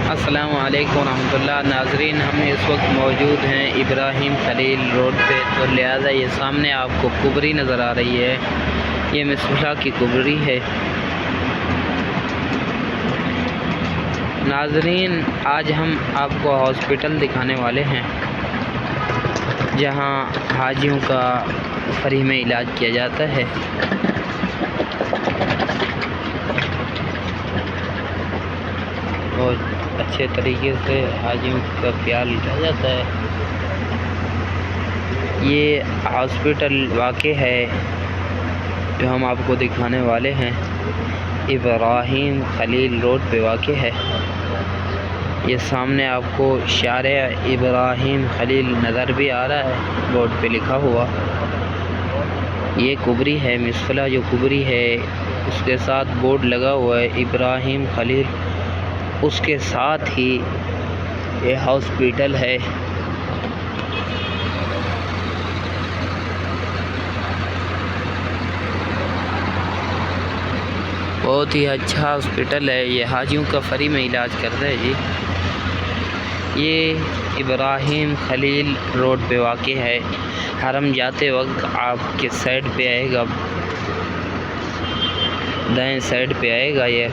السلام علیکم ورحمۃ اللہ ناظرین، ہم اس وقت موجود ہیں ابراہیم خلیل روڈ پہ، تو لہٰذا یہ سامنے آپ کو کبری نظر آ رہی ہے، یہ مصباح کی کبری ہے۔ ناظرین، آج ہم آپ کو ہاسپٹل دکھانے والے ہیں جہاں حاجیوں کا فری میں علاج کیا جاتا ہے۔ بہت اچھے طریقے سے حاجیوں کا خیال رکھا جاتا ہے۔ یہ ہاسپٹل واقع ہے جو ہم آپ کو دکھانے والے ہیں، ابراہیم خلیل روڈ پہ واقع ہے۔ یہ سامنے آپ کو شارع ابراہیم خلیل نظر بھی آ رہا ہے، بورڈ پہ لکھا ہوا۔ یہ کبری ہے، مصباح جو کبری ہے اس کے ساتھ بورڈ لگا ہوا ہے ابراہیم خلیل، اس کے ساتھ ہی یہ ہاسپٹل ہے۔ بہت ہی اچھا ہاسپٹل ہے، یہ حاجیوں کا فری میں علاج کرتا ہے جی۔ یہ ابراہیم خلیل روڈ پہ واقع ہے۔ حرم جاتے وقت آپ کے سائڈ پہ آئے گا، دائیں سائڈ پہ آئے گا یہ۔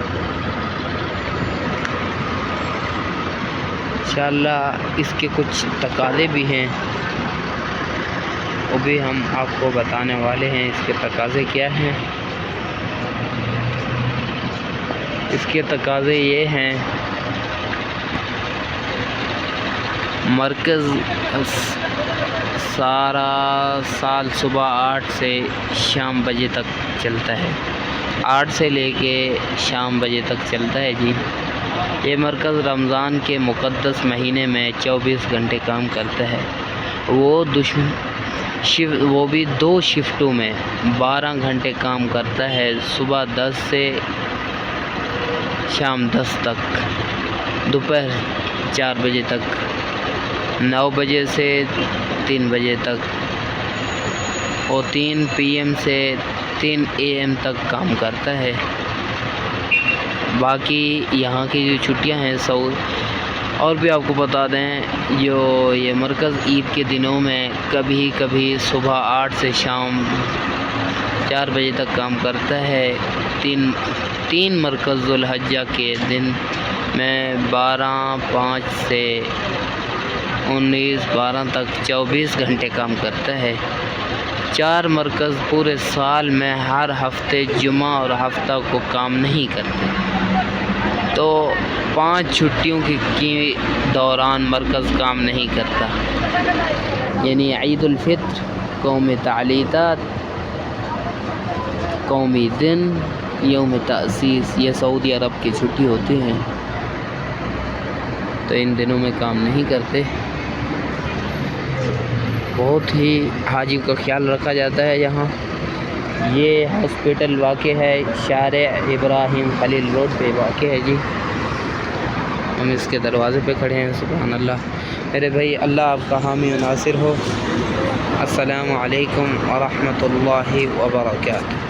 انشاءاللہ اس کے کچھ تقاضے بھی ہیں، وہ بھی ہم آپ کو بتانے والے ہیں۔ اس کے تقاضے کیا ہیں؟ اس کے تقاضے یہ ہیں، مرکز سارا سال صبح 8 سے شام بجے تک چلتا ہے، 8 سے لے کے شام بجے تک چلتا ہے جی۔ یہ مرکز رمضان کے مقدس مہینے میں 24 گھنٹے کام کرتا ہے، وہ بھی 2 شفٹوں میں 12 گھنٹے کام کرتا ہے، صبح 10 سے شام 10 تک، دوپہر 4 بجے تک، 9 بجے سے 3 بجے تک، اور 3 PM سے 3 AM تک کام کرتا ہے۔ باقی یہاں کی جو چھٹیاں ہیں اور بھی آپ کو بتا دیں، جو یہ مرکز عید کے دنوں میں کبھی کبھی صبح 8 سے شام 4 بجے تک کام کرتا ہے۔ تین مرکز ذوالحجہ کے دن میں 12/5 سے 19/12 تک 24 گھنٹے کام کرتا ہے۔ 4 مرکز پورے سال میں ہر ہفتے جمعہ اور ہفتہ کو کام نہیں کرتے، تو 5 چھٹیوں کی دوران مرکز کام نہیں کرتا، یعنی عید الفطر، قومی تعطیلات، قومی دن، یوم تأسیس، یہ سعودی عرب کی چھٹی ہوتی ہیں، تو ان دنوں میں کام نہیں کرتے۔ بہت ہی حاجی کا خیال رکھا جاتا ہے یہاں۔ یہ ہاسپٹل واقع ہے شارع ابراہیم خلیل روڈ پہ واقع ہے جی۔ ہم اس کے دروازے پہ کھڑے ہیں۔ سبحان اللہ میرے بھائی، اللہ آپ کا حامی و ناصر ہو۔ السلام علیکم ورحمۃ اللہ وبرکاتہ۔